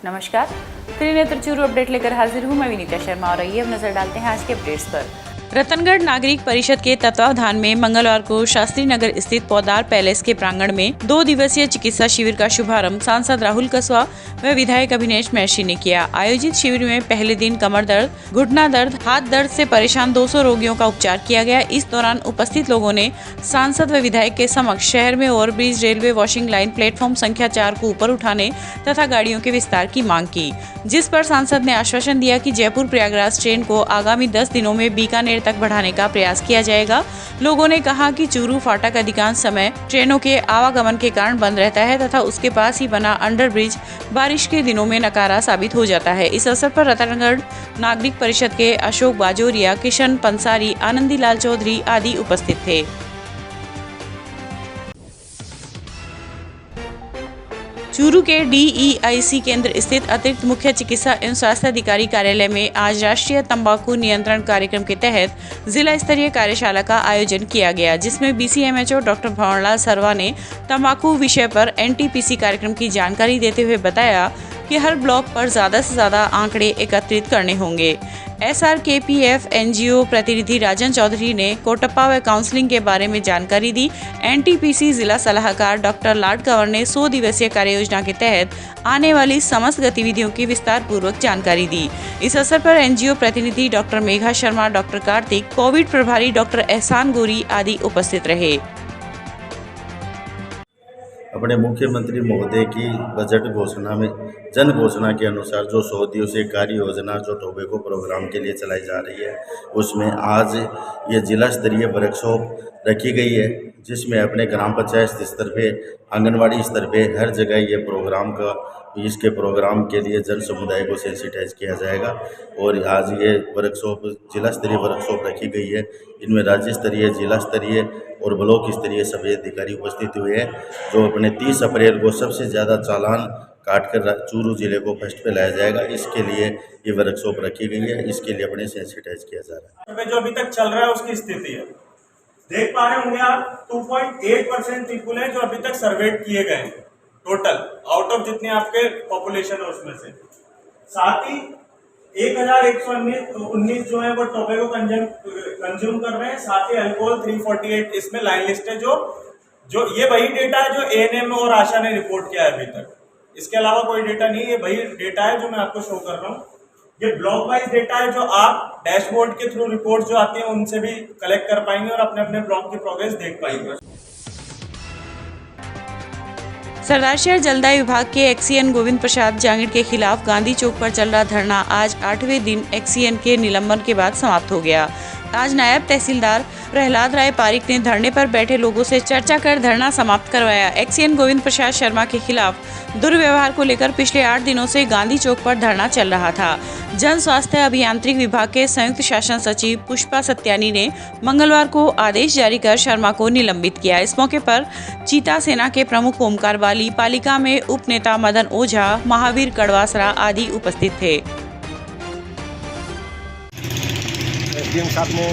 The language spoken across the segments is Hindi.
नमस्कार, त्रिनेत्र चूरू अपडेट लेकर हाजिर हूँ मैं विनीता शर्मा और आइए अब नजर डालते हैं आज के अपडेट्स पर। रतनगढ़ नागरिक परिषद के तत्वावधान में मंगलवार को शास्त्री नगर स्थित पौदार पैलेस के प्रांगण में 2 दिवसीय चिकित्सा शिविर का शुभारंभ सांसद राहुल कसवा व विधायक अभिनेश महर्षि ने किया। आयोजित शिविर में पहले दिन कमर दर्द, घुटना दर्द, हाथ दर्द से परेशान 200 रोगियों का उपचार किया गया। इस दौरान उपस्थित लोगों ने सांसद व विधायक के समक्ष शहर में overbridge, railway washing line, platform संख्या 4 को ऊपर उठाने तथा गाड़ियों के विस्तार की मांग की, जिस पर सांसद ने आश्वासन दिया कि जयपुर प्रयागराज ट्रेन को आगामी 10 दिनों में बीकानेर तक बढ़ाने का प्रयास किया जाएगा। लोगों ने कहा कि चूरू फाटक अधिकांश समय ट्रेनों के आवागमन के कारण बंद रहता है तथा उसके पास ही बना अंडरब्रिज बारिश के दिनों में नकारा साबित हो जाता है। इस अवसर पर रतनगढ़ नागरिक परिषद के अशोक बाजोरिया, किशन पंसारी, आनंदी लाल चौधरी आदि उपस्थित थे। चूरू के DEIC केंद्र स्थित अतिरिक्त मुख्य चिकित्सा एवं स्वास्थ्य अधिकारी कार्यालय में आज राष्ट्रीय तंबाकू नियंत्रण कार्यक्रम के तहत जिला स्तरीय कार्यशाला का आयोजन किया गया, जिसमें BCMHO डॉक्टर भंवरलाल सरवा ने तंबाकू विषय पर NTPC कार्यक्रम की जानकारी देते हुए बताया कि हर ब्लॉक पर ज्यादा से ज्यादा आंकड़े एकत्रित करने होंगे। SRKPF NGO प्रतिनिधि राजन चौधरी ने कोटप्पा व काउंसलिंग के बारे में जानकारी दी। NTPC जिला सलाहकार डॉक्टर लाड कंवर ने 100 दिवसीय कार्ययोजना के तहत आने वाली समस्त गतिविधियों की विस्तार पूर्वक जानकारी दी। इस अवसर पर NGO प्रतिनिधि doctor Megha Sharma, doctor Kartik, Covid प्रभारी डॉक्टर एहसान गोरी आदि उपस्थित रहे। अपने मुख्यमंत्री महोदय की बजट घोषणा में जन घोषणा के अनुसार जो 100 दिवसीय कार्य योजना जो टोबैको प्रोग्राम के लिए चलाई जा रही है, उसमें आज ये जिला स्तरीय वर्कशॉप रखी गई है, जिसमें अपने ग्राम पंचायत स्तर पे, आंगनवाड़ी स्तर पे हर जगह ये इसके प्रोग्राम के लिए जन समुदाय को सेंसिटाइज किया जाएगा। और आज ये वर्कशॉप जिला स्तरीय वर्कशॉप रखी गई है। इनमें राज्य स्तरीय, जिला स्तरीय और ब्लॉक स्तरीय सभी अधिकारी उपस्थित हुए हैं, जो अपने 30 अप्रैल को सबसे ज़्यादा चालान काटकर चूरू जिले को फर्स्ट पे लाया जाएगा। इसके लिए ये वर्कशॉप रखी गई है, इसके लिए अपने सेंसिटाइज किया जा रहा है। जो अभी तक चल रहा है उसकी स्थिति है, देख पा रहे होंगे आप 2.8% पीपुल है जो अभी तक सर्वेट किए गए हैं टोटल आउट ऑफ जितने आपके पॉपुलेशन है उसमें से। साथ ही 1119 जो है वो टोबैको कंज्यूम कर रहे हैं, साथ ही अल्कोहल 348 इसमें लाइन लिस्ट है। जो ये वही डेटा है जो ANM और आशा ने रिपोर्ट किया है अभी तक, इसके अलावा कोई डेटा नहीं है। ये वही डेटा है जो मैं आपको शो कर रहा हूँ। ये ब्लॉक वाइज डेटा है जो आप डैशबोर्ड के थ्रू रिपोर्ट जो आती है उनसे भी कलेक्ट कर पाएंगे और अपने अपने ब्लॉक की प्रोग्रेस देख पाएंगे। सरदारशहर जलदाय विभाग के एक्सीएन गोविंद प्रसाद जांगिड़ के खिलाफ गांधी चौक पर चल रहा धरना आज 8वें दिन एक्सीएन के निलंबन के बाद समाप्त हो गया। आज नायब तहसीलदार प्रहलाद राय पारिक ने धरने पर बैठे लोगों से चर्चा कर धरना समाप्त करवाया। एक्सीएन गोविंद प्रसाद शर्मा के खिलाफ दुर्व्यवहार को लेकर पिछले 8 दिनों से गांधी चौक पर धरना चल रहा था। जन स्वास्थ्य अभियांत्रिक विभाग के संयुक्त शासन सचिव पुष्पा सत्यानी ने मंगलवार को आदेश जारी कर शर्मा को निलंबित किया। इस मौके पर चीता सेना के प्रमुख ओमकार वाली, पालिका में उप नेता मदन ओझा, महावीर कड़वासरा आदि उपस्थित थे। SDM साहब ने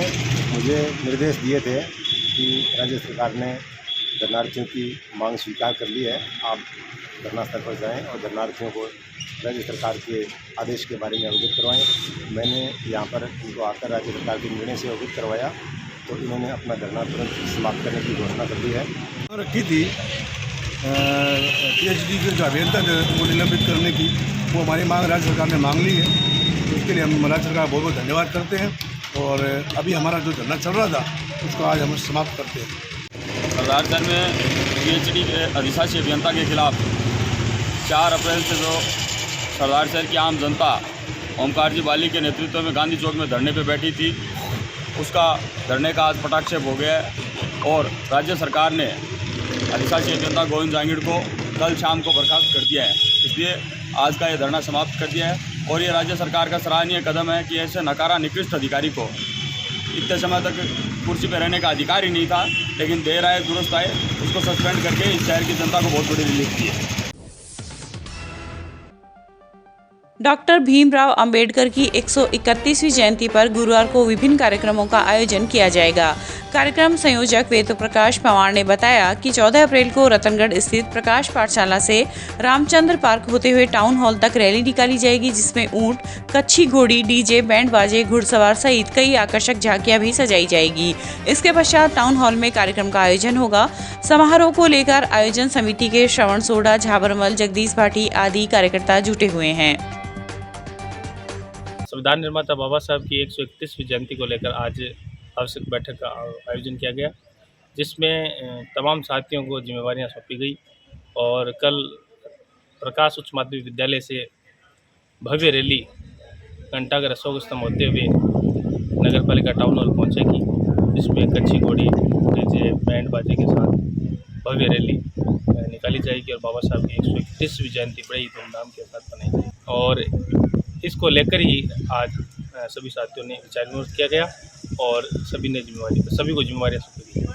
मुझे निर्देश दिए थे कि राज्य सरकार ने धरनार्थियों की मांग स्वीकार कर ली है, आप धरना स्थल पर जाएं और धरनार्थियों को राज्य सरकार के आदेश के बारे में अवगत करवाएं। मैंने यहाँ पर इनको आकर राज्य सरकार के निर्णय से अवगत करवाया, तो इन्होंने अपना धरना तुरंत समाप्त करने की घोषणा कर दी है। रखी थी PhD के जो अभियंता थे वो निलंबित करने की, वो हमारी मांग राज्य सरकार ने मांग ली है, तो उसके लिए हम राज्य सरकार का बहुत बहुत धन्यवाद करते हैं। और अभी हमारा जो धरना चल रहा था उसको आज हम समाप्त करते हैं। सरदारशहर में PhD के अधिशासी अभियंता के खिलाफ 4 अप्रैल से जो सरदारशहर की आम जनता ओमकार जी वाली के नेतृत्व में गांधी चौक में धरने पर बैठी थी, उसका धरने का आज पटाक्षेप हो गया है और राज्य सरकार ने अधिशासी अभियंता गोविंद जांगिड़ को कल शाम को बर्खास्त कर दिया है। इसलिए आज का ये धरना समाप्त कर दिया है और ये राज्य सरकार का सराहनीय कदम है कि ऐसे नकारा निकृष्ट अधिकारी को इतने समय तक कुर्सी पर रहने का अधिकार ही नहीं था, लेकिन देर आए दुरुस्त आए, उसको सस्पेंड करके इस शहर की जनता को बहुत बड़ी रिलीफ दी है। डॉक्टर भीमराव अंबेडकर की 131वीं जयंती पर गुरुवार को विभिन्न कार्यक्रमों का आयोजन किया जाएगा। कार्यक्रम संयोजक वेद प्रकाश पवार ने बताया कि 14 अप्रैल को रतनगढ़ स्थित प्रकाश पाठशाला से रामचंद्र पार्क होते हुए टाउन हॉल तक रैली निकाली जाएगी, जिसमें ऊंट, कच्छी घोड़ी, डीजे, बैंड बाजे, घुड़सवार सहित कई आकर्षक झांकियां भी सजाई जाएगी। इसके पश्चात टाउन हॉल में कार्यक्रम का आयोजन होगा। समारोह को लेकर आयोजन समिति के श्रवण सोडा, झाबरमल, जगदीश भाटी आदि कार्यकर्ता जुटे हुए हैं। संविधान निर्माता बाबा साहब की 131वीं जयंती को लेकर आज आवश्यक बैठक का आयोजन किया गया, जिसमें तमाम साथियों को जिम्मेवारियां सौंपी गई और कल प्रकाश उच्च माध्यमिक विद्यालय से भव्य रैली घंटाघर अशोक स्तंभ होते हुए नगर पालिका टाउन हॉल पहुंचेगी, जिसमें कच्ची घोड़ी, डीजे, बैंड बाजे के साथ भव्य रैली निकाली जाएगी और बाबा साहब की 131वीं जयंती बड़े ही धूमधाम के साथ मनाई जाएगी। और इसको लेकर ही आज सभी साथियों ने विचार विमर्श किया गया और सभी को जिम्मेवारियां सौंपी गई।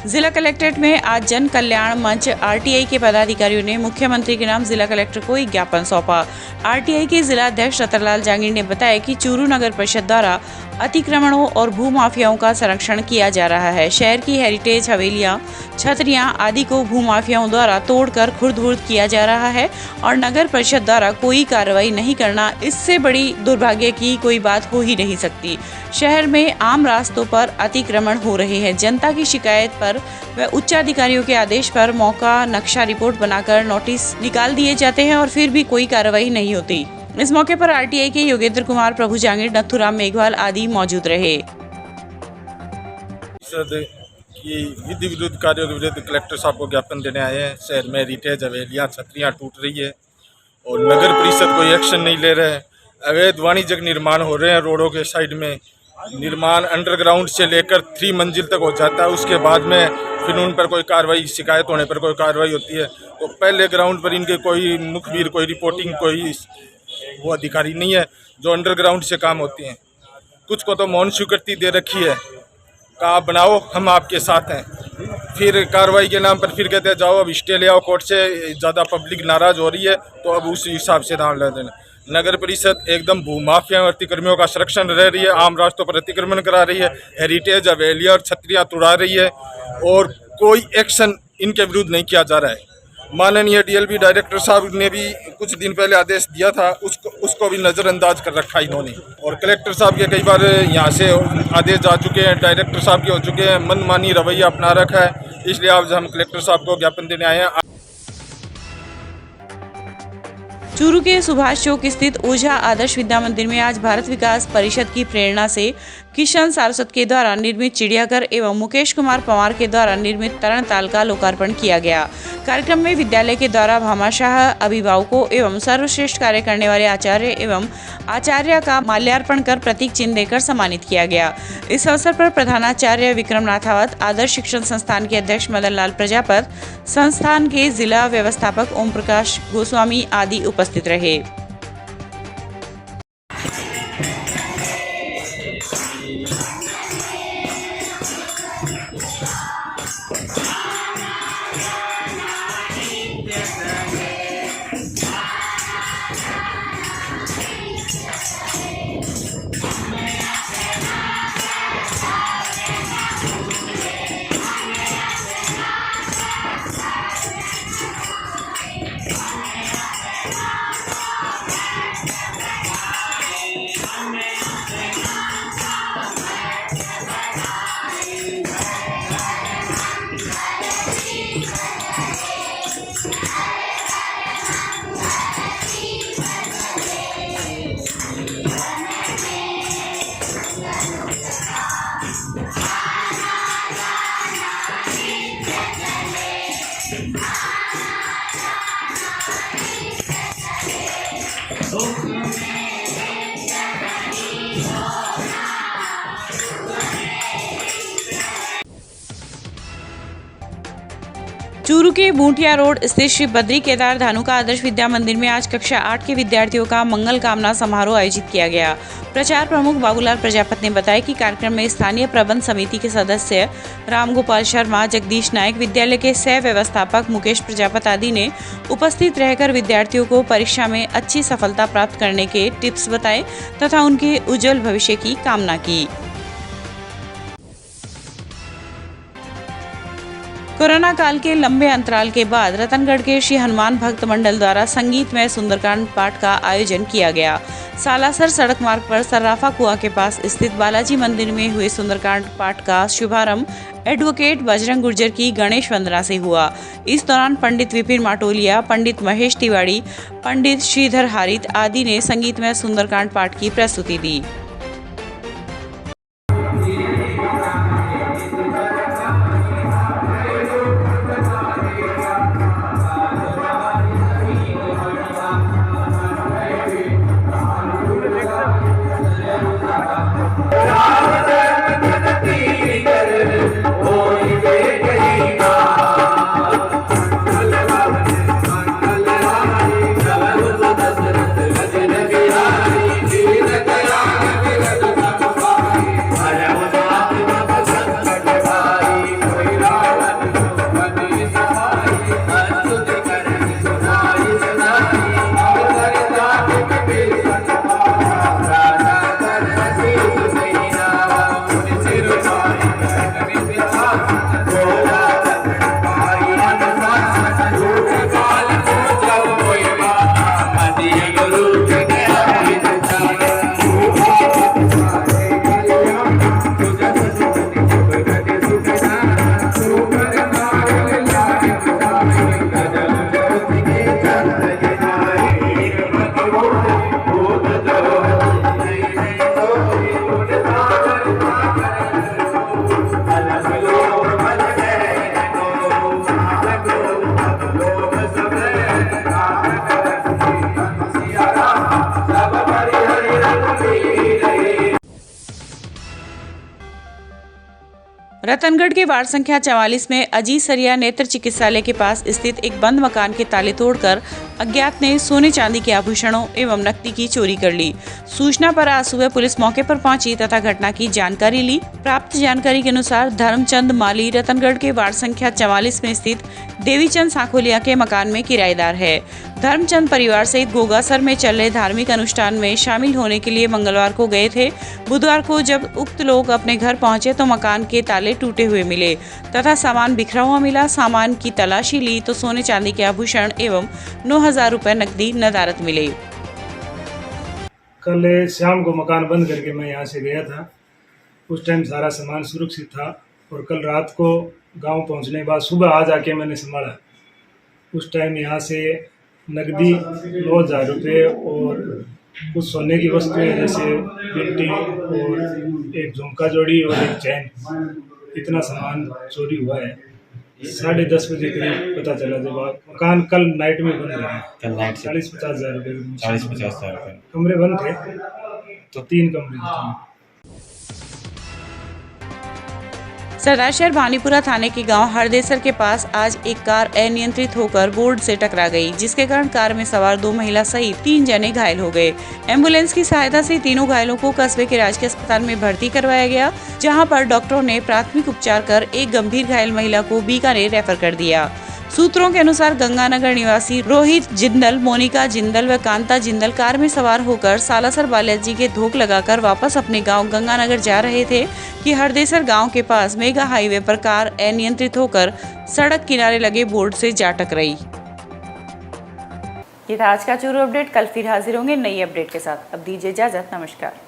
जिला कलेक्ट्रेट में आज जन कल्याण मंच आरटीआई के पदाधिकारियों ने मुख्यमंत्री के नाम जिला कलेक्टर को एक ज्ञापन सौंपा। आरटीआई के जिला अध्यक्ष रतनलाल जांगीर ने बताया कि चूरू नगर परिषद द्वारा अतिक्रमणों और भूमाफियाओं का संरक्षण किया जा रहा है। शहर की हेरिटेज हवेलियां, छतरियां आदि को भूमाफियाओं द्वारा तोड़कर खुर्द-बुर्द किया जा रहा है और नगर परिषद द्वारा कोई कार्रवाई नहीं करना, इससे बड़ी दुर्भाग्य की कोई बात हो ही नहीं सकती। शहर में आम रास्तों पर अतिक्रमण हो रहे हैं। जनता की शिकायत पर व उच्च अधिकारियों के आदेश पर मौका नक्शा रिपोर्ट बनाकर नोटिस निकाल दिए जाते हैं और फिर भी कोई कार्रवाई नहीं होती। इस मौके पर आरटीआई के योगेंद्र कुमार, प्रभु जांगीर, नथुराम मेघवाल आदि मौजूद रहे। की विधि विरुद्ध कार्यों के विरुद्ध कलेक्टर साहब को ज्ञापन देने आए हैं। शहर में रिटेज हवेलियाँ, छतरियाँ टूट रही है और नगर परिषद कोई एक्शन नहीं ले रहे हैं। अवैध वाणिज्यिक निर्माण हो रहे हैं रोडों के साइड में। निर्माण अंडरग्राउंड से लेकर 3 मंजिल तक हो जाता है, उसके बाद में फिर उन पर कोई कार्रवाई, शिकायत होने पर कोई कार्रवाई होती है। तो पहले ग्राउंड पर इनके कोई मुखबिर, कोई रिपोर्टिंग, कोई वो अधिकारी नहीं है जो अंडरग्राउंड से काम होती हैं। कुछ को तो मौन स्वीकृति दे रखी है, आप बनाओ, हम आपके साथ हैं। फिर कार्रवाई के नाम पर फिर कहते हैं जाओ अब स्टे ले आओ कोर्ट से, ज़्यादा पब्लिक नाराज़ हो रही है तो अब उस हिसाब से दाम ले देना। नगर परिषद एकदम भूमाफिया और अतिक्रमियों का संरक्षण रह रही है, आम रास्तों पर अतिक्रमण करा रही है, हेरिटेज हवेलियाँ और छतरियाँ तुड़ा रही है और कोई एक्शन इनके विरुद्ध नहीं किया जा रहा है। माननीय डीएलपी डायरेक्टर साहब ने भी कुछ दिन पहले आदेश दिया था, उसको भी नज़रअंदाज कर रखा इन्होंने। और कलेक्टर साहब के कई बार यहाँ से आदेश आ चुके हैं, डायरेक्टर साहब के हो चुके हैं, मनमानी रवैया अपना रखा है। इसलिए आज हम कलेक्टर साहब को ज्ञापन देने आए हैं। चूरू के सुभाष चौक स्थित ओझा आदर्श विद्या मंदिर में आज भारत विकास परिषद की प्रेरणा से किशन सारस्वत के द्वारा निर्मित चिड़ियाघर एवं मुकेश कुमार पवार के द्वारा निर्मित तरणताल का लोकार्पण किया गया। कार्यक्रम में विद्यालय के द्वारा भामाशाह अभिभावकों एवं सर्वश्रेष्ठ कार्य करने वाले आचार्य एवं आचार्य का माल्यार्पण कर प्रतीक चिन्ह देकर सम्मानित किया गया। इस अवसर पर प्रधानाचार्य विक्रम नाथावत, आदर्श शिक्षण संस्थान के अध्यक्ष मदन लाल प्रजापत, संस्थान के जिला व्यवस्थापक ओम प्रकाश गोस्वामी आदि उपस्थित रहे। चूरू के बूंटिया रोड स्थित श्री बद्री केदार धानुका आदर्श विद्या मंदिर में आज कक्षा 8 के विद्यार्थियों का मंगल कामना समारोह आयोजित किया गया। प्रचार प्रमुख बाबूलाल प्रजापत ने बताया कि कार्यक्रम में स्थानीय प्रबंध समिति के सदस्य रामगोपाल शर्मा, जगदीश नायक, विद्यालय के सह व्यवस्थापक मुकेश प्रजापत आदि ने उपस्थित रहकर विद्यार्थियों को परीक्षा में अच्छी सफलता प्राप्त करने के टिप्स बताए तथा उनके उज्जवल भविष्य की कामना की। कोरोना काल के लंबे अंतराल के बाद रतनगढ़ के श्री हनुमान भक्त मंडल द्वारा संगीतमय सुंदरकांड पाठ का आयोजन किया गया। सालासर सड़क मार्ग पर सर्राफा कुआं के पास स्थित बालाजी मंदिर में हुए सुंदरकांड पाठ का शुभारंभ एडवोकेट बजरंग गुर्जर की गणेश वंदना से हुआ। इस दौरान पंडित विपिन माटोलिया, पंडित महेश तिवारी, पंडित श्रीधर हारित आदि ने संगीतमय सुंदरकांड पाठ की प्रस्तुति दी। रतनगढ़ के वार्ड संख्या 44 में अजीत सरिया नेत्र चिकित्सालय के पास स्थित एक बंद मकान के ताले तोड़कर अज्ञात ने सोने चांदी के आभूषणों एवं नकदी की चोरी कर ली। सूचना पर आज सुबह पुलिस मौके पर पहुंची तथा घटना की जानकारी ली। प्राप्त जानकारी के अनुसार धर्मचंद माली रतनगढ़ के वार्ड संख्या 44 में स्थित देवीचंद सांखोलिया के मकान में किराएदार है। धर्मचंद परिवार सहित गोगासर में चल रहे धार्मिक अनुष्ठान में शामिल होने के लिए मंगलवार को गए थे। बुधवार को जब उक्त लोग अपने घर पहुंचे तो मकान के ताले टूटे हुए मिले तथा सामान बिखरा हुआ मिला। सामान की तलाशी ली तो सोने चांदी के आभूषण एवं 9,000 रुपए नकदी नदारत मिले। कल शाम को मकान बंद करके मैं यहाँ से गया था। उस टाइम सारा सामान सुरक्षित था और कल रात को गांव पहुँचने के बाद सुबह आज आके मैंने संभाला। उस टाइम यहाँ से नकदी 9,000 रुपये और कुछ सोने की वस्तुएं जैसे बिल्टी और एक झुमका जोड़ी और एक चैन, इतना सामान चोरी हुआ है। 10:30 बजे करीब पता चला जब मकान कल नाइट में बंद रहा। कल नाइट 40-50 हज़ार रुपये कमरे बंद थे तो 3 कमरे थे। सरदारशहर भानीपुरा थाने के गांव हरदेसर के पास आज एक कार अनियंत्रित होकर बोर्ड से टकरा गई, जिसके कारण कार में सवार 2 महिला सहित 3 जने घायल हो गए। एम्बुलेंस की सहायता से तीनों घायलों को कस्बे के राजकीय अस्पताल में भर्ती करवाया गया, जहां पर डॉक्टरों ने प्राथमिक उपचार कर एक गंभीर घायल महिला को बीकानेर रेफर कर दिया। सूत्रों के अनुसार गंगानगर निवासी रोहित जिंदल, मोनिका जिंदल व कांता जिंदल कार में सवार होकर सालासर बालाजी के धोख लगाकर वापस अपने गांव गंगानगर जा रहे थे कि हरदेसर गांव के पास मेगा हाईवे पर कार अनियंत्रित होकर सड़क किनारे लगे बोर्ड से जा टकराई। ये था आज का चूरू अपडेट। कल फिर हाजिर होंगे नई अपडेट के साथ। अब दीजिए इजाजत। नमस्कार।